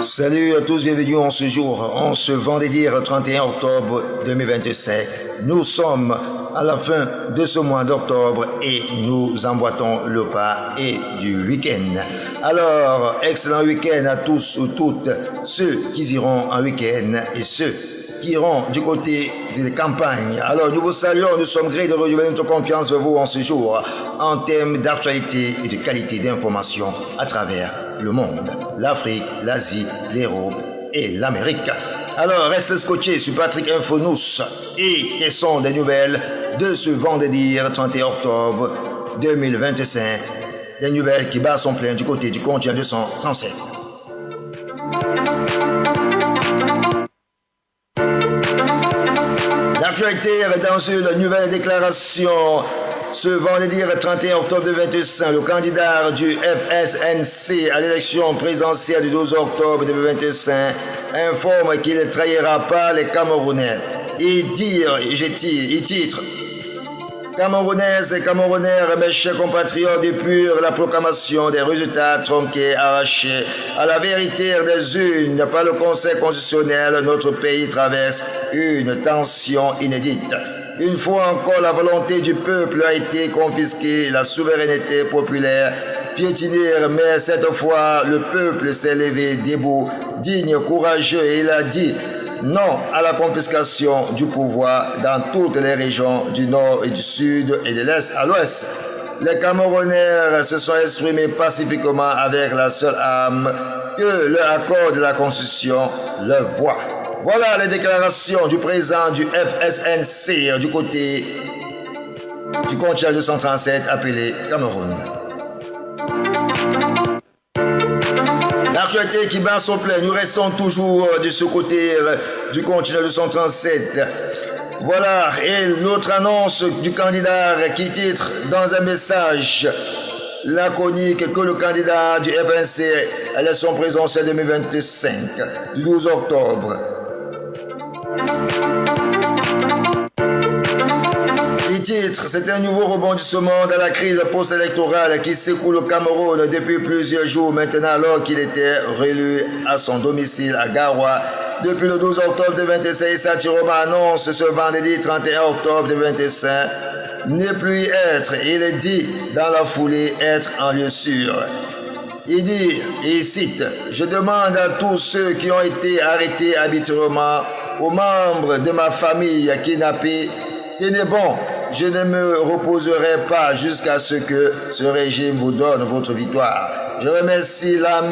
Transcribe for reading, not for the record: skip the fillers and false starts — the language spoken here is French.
Salut à tous, bienvenue en ce jour, en ce vendredi 31 octobre 2025. Nous sommes à la fin de ce mois d'octobre et nous emboîtons le pas et du week-end. Alors, excellent week-end à tous ou toutes ceux qui iront en week-end et ceux qui iront du côté des campagnes. Alors, nous vous saluons, nous sommes grés de renouveler notre confiance vers vous en ce jour en termes d'actualité et de qualité d'information à travers le monde, l'Afrique, l'Asie, l'Europe et l'Amérique. Alors, restez scotchés sur Patrick Infonous et quelles sont les nouvelles de ce vendredi 31 octobre 2025. Des nouvelles qui battent son plein du côté du continent 237. L'actualité dans une nouvelle déclaration. Ce vendredi 31 octobre 2025, le candidat du FSNC à l'élection présidentielle du 12 octobre 2025 informe qu'il ne trahira pas les Camerounais. Il titre Camerounaises et Camerounais, mes chers compatriotes, depuis la proclamation des résultats tronqués, arrachés à la vérité des urnes par le Conseil constitutionnel, notre pays traverse une tension inédite. Une fois encore, la volonté du peuple a été confisquée, la souveraineté populaire piétinée, mais cette fois, le peuple s'est levé debout, digne, courageux, et il a dit non à la confiscation du pouvoir dans toutes les régions du nord et du sud et de l'est à l'ouest. Les Camerounais se sont exprimés pacifiquement avec la seule arme que leur accorde la Constitution, leur voix. Voilà les déclarations du président du FSNC du côté du continent 237 appelé Cameroun. L'actualité qui bat son plein, nous restons toujours de ce côté du continent 237. Voilà, et l'autre annonce du candidat qui titre dans un message laconique que le candidat du FNC à l'élection présidentielle 2025 du 12 octobre. Il titre, c'est un nouveau rebondissement dans la crise post-électorale qui secoue le Cameroun depuis plusieurs jours maintenant alors qu'il était réélu à son domicile à Garoua. Depuis le 12 octobre 2025, Satiroma annonce ce vendredi 31 octobre 2025 ne plus être, il dit dans la foulée, être en lieu sûr. Il dit, et il cite, « Je demande à tous ceux qui ont été arrêtés arbitrairement, aux membres de ma famille kidnappés, tenez bon, je ne me reposerai pas jusqu'à ce que ce régime vous donne votre victoire. Je remercie l'armée